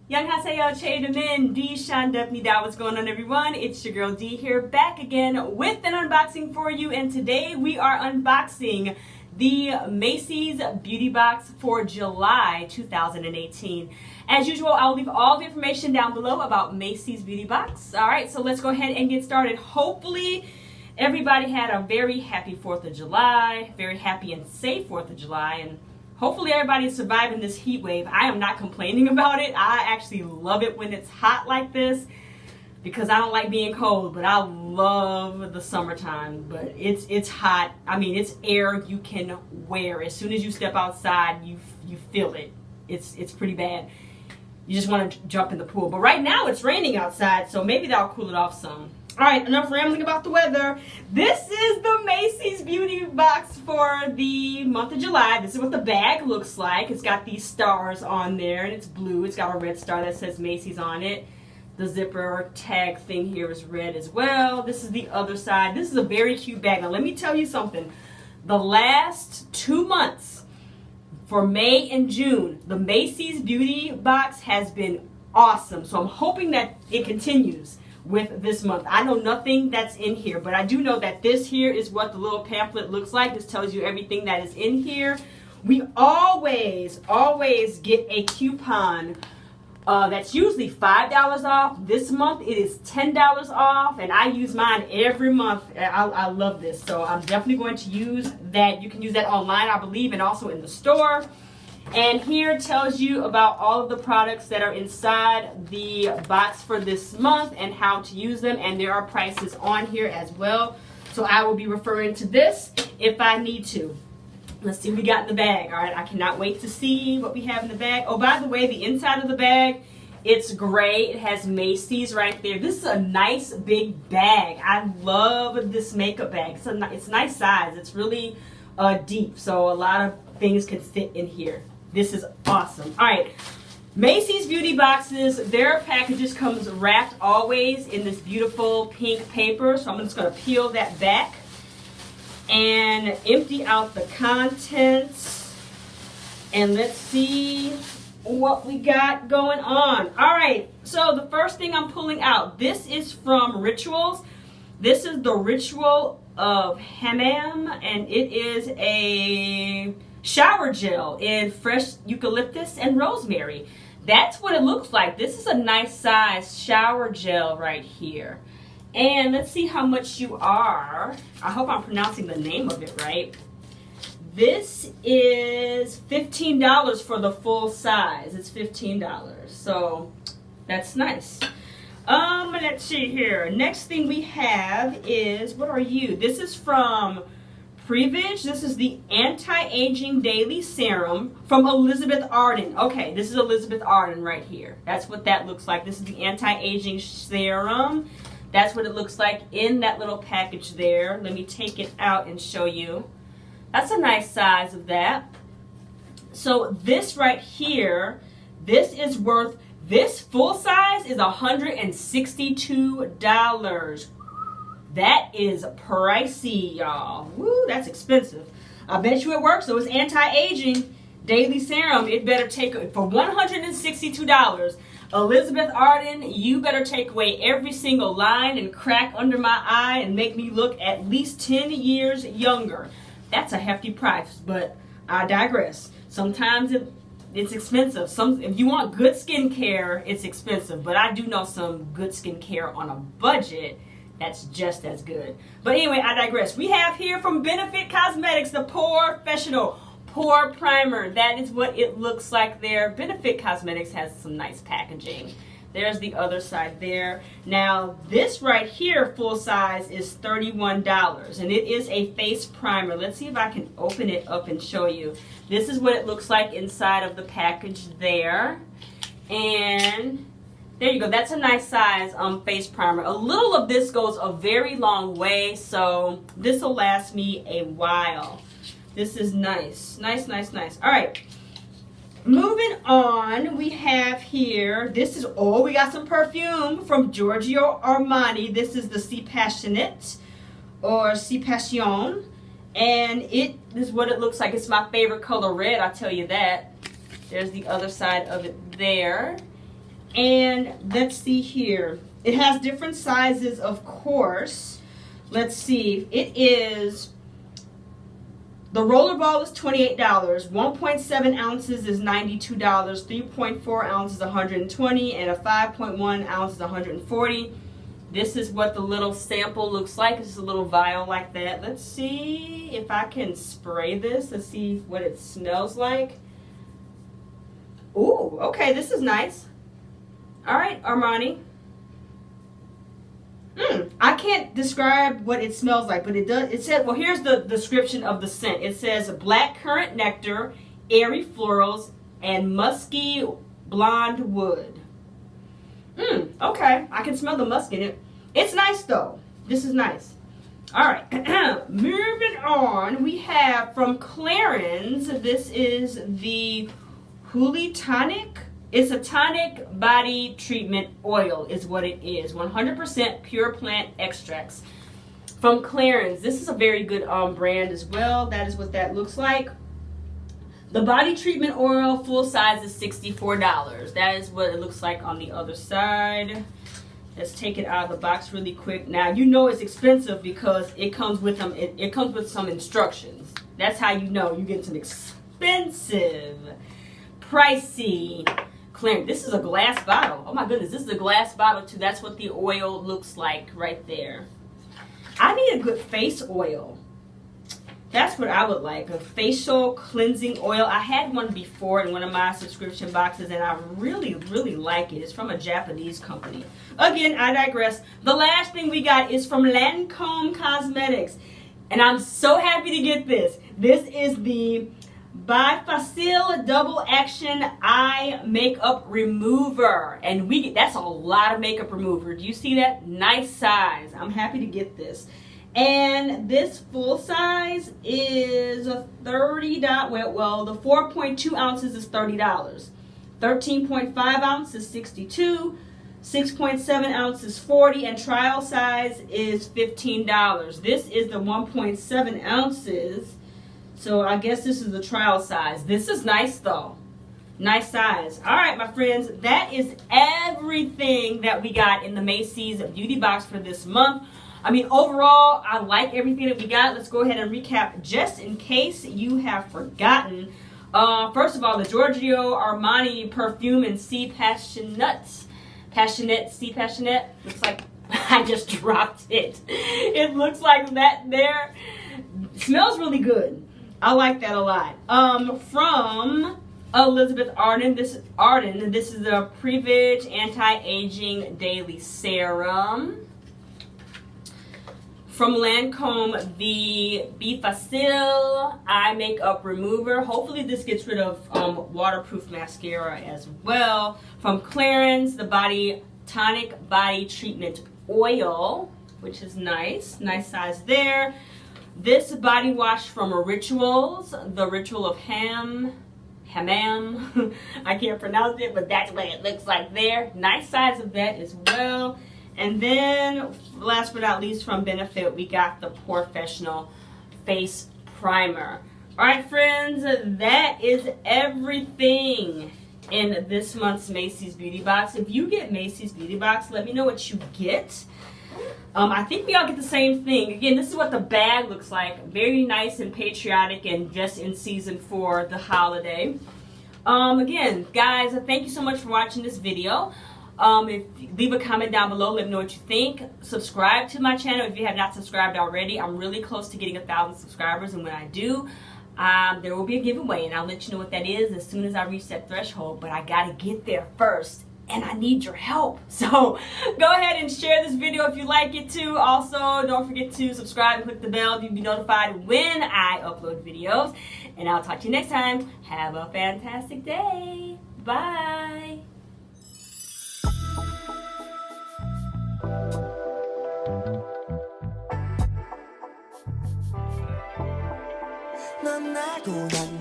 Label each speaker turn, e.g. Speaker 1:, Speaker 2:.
Speaker 1: Annyeonghaseyo, Chaedamin, D Shandepnida. What's going on, everyone? It's your girl D here, back again with an unboxing for you. And today we are unboxing the Macy's Beauty Box for July 2018. As usual, I'll leave all the information down below about Macy's Beauty Box. All right, so let's go ahead and get started. Hopefully, everybody had a very happy 4th of July, very happy and safe 4th of July, and hopefully everybody is surviving this heat wave. I am not complaining about it. I actually love it when it's hot like this because I don't like being cold, but I love the summertime. But it's hot. I mean, it's air you can wear. As soon as you step outside, you feel it. It's pretty bad. You just want to jump in the pool. But right now it's raining outside, so maybe that'll cool it off some. All right, enough rambling about the weather. This is the Macy's Beauty Box for the month of July. This is what the bag looks like. It's got these stars on there, and it's blue. It's got a red star that says Macy's on it. The zipper tag thing here is red as well. This is the other side. This is a very cute bag. Now, let me tell you something. The last 2 months, for May and June, the Macy's Beauty Box has been awesome. So I'm hoping that it continues with this month. I know nothing that's in here, but I do know that this here is what the little pamphlet looks like. This tells you everything that is in here. We always get a coupon that's usually $5 off. This month it is $10 off, and I use mine every month. I love this, so I'm definitely going to use that. You can use that online, I believe, and also in the store. And here tells you about all of the products that are inside the box for this month and how to use them. And there are prices on here as well. So I will be referring to this if I need to. Let's see what we got in the bag. All right, I cannot wait to see what we have in the bag. Oh, by the way, the inside of the bag, it's gray. It has Macy's right there. This is a nice big bag. I love this makeup bag. It's nice size. It's really deep, so a lot of things could fit in here. This is awesome. All right, Macy's Beauty Boxes, their packages comes wrapped always in this beautiful pink paper. So I'm just going to peel that back and empty out the contents. And let's see what we got going on. All right, so the first thing I'm pulling out, this is from Rituals. This is the Ritual of Hammam, and it is a shower gel in fresh eucalyptus and rosemary. That's what it looks like. This is a nice size shower gel right here. And let's see how much you are. I hope I'm pronouncing the name of it right. This is $15 for the full size. It's $15. So that's nice. Let's see here. Next thing we have is, what are you? This is from Previge. This is the Anti-Aging Daily Serum from Elizabeth Arden. Okay, this is Elizabeth Arden right here. That's what that looks like. This is the Anti-Aging Serum. That's what it looks like in that little package there. Let me take it out and show you. That's a nice size of that. So this right here, this is worth, this full size is $162. That is pricey, y'all. Woo, that's expensive. I bet you it works. So it's anti-aging daily serum. It better take, for $162. Elizabeth Arden, you better take away every single line and crack under my eye and make me look at least 10 years younger. That's a hefty price, but I digress. Sometimes it's expensive. If you want good skincare, it's expensive. But I do know some good skincare on a budget that's just as good. But anyway, I digress. We have here from Benefit Cosmetics the Professional Pore Primer. That is what it looks like there. Benefit Cosmetics has some nice packaging. There's the other side there. Now, this right here, full size, is $31. And it is a face primer. Let's see if I can open it up and show you. This is what it looks like inside of the package there. And there you go. That's a nice size face primer. A little of this goes a very long way, so this will last me a while. This is nice. Nice, nice, nice. All right. Moving on, we have here, this is, oh, we got some perfume from Giorgio Armani. This is the Si Passionate, or Si Passion. And it is what it looks like. It's my favorite color, red, I'll tell you that. There's the other side of it there. And let's see here. It has different sizes, of course. Let's see. It is, the rollerball is $28. 1.7 ounces is $92. 3.4 ounces is $120, and a 5.1 ounce is $140. This is what the little sample looks like. It's just a little vial like that. Let's see if I can spray this. Let's see what it smells like. Ooh, okay, this is nice. All right, Armani. I can't describe what it smells like, but it does. It said, well, here's the description of the scent. It says black currant nectar, airy florals, and musky blonde wood. Okay, I can smell the musk in it. It's nice though. This is nice. All right, moving on. We have from Clarins. This is the Huli Tonic. It's a tonic body treatment oil is what it is. 100% pure plant extracts from Clarins. This is a very good brand as well. That is what that looks like. The body treatment oil full size is $64. That is what it looks like on the other side. Let's take it out of the box really quick. Now you know it's expensive because it comes with them. It comes with some instructions. That's how you know you get some expensive, pricey Clarins. This is a glass bottle. Oh my goodness, this is a glass bottle too. That's what the oil looks like right there. I need a good face oil. That's what I would like, a facial cleansing oil. I had one before in one of my subscription boxes, and I really, really like it. It's from a Japanese company. Again, I digress. The last thing we got is from Lancome Cosmetics, and I'm so happy to get this. This is the Bifacil Double Action Eye Makeup Remover, and that's a lot of makeup remover. Do you see that? Nice size. I'm happy to get this. And this full size is $30. Well, the 4.2 ounces is $30. 13.5 ounces is $62. 6.7 ounces is $40, and trial size is $15. This is the 1.7 ounces. So I guess this is the trial size. This is nice though. Nice size. All right, my friends, that is everything that we got in the Macy's beauty box for this month. I mean, overall, I like everything that we got. Let's go ahead and recap just in case you have forgotten. First of all, the Giorgio Armani perfume in C Passionate. C Passionate. Looks like I just dropped it. It looks like that there. It smells really good. I like that a lot. From Elizabeth Arden. This is the Prevage Anti-Aging Daily Serum. From Lancome, the Bifacil Eye Makeup Remover. Hopefully this gets rid of waterproof mascara as well. From Clarins, the Body Tonic Body Treatment Oil, which is nice. Nice size there. This body wash from Rituals, the Ritual of Hammam. I can't pronounce it, but that's what it looks like there. Nice size of that as well. And then, last but not least, from Benefit, we got the Professional Face Primer. All right, friends, that is everything in this month's Macy's Beauty Box. If you get Macy's Beauty Box, let me know what you get. I think we all get the same thing. Again, this is what the bag looks like. Very nice and patriotic and just in season for the holiday. Again, guys, thank you so much for watching this video. Leave a comment down below. Let me know what you think. Subscribe to my channel if you have not subscribed already. I'm really close to getting 1,000 subscribers, and when I do, there will be a giveaway, and I'll let you know what that is as soon as I reach that threshold. But I gotta get there first, and I need your help. So go ahead and share this video if you like it too. Also, don't forget to subscribe and click the bell to be notified when I upload videos. And I'll talk to you next time. Have a fantastic day. Bye. 넌 알고 난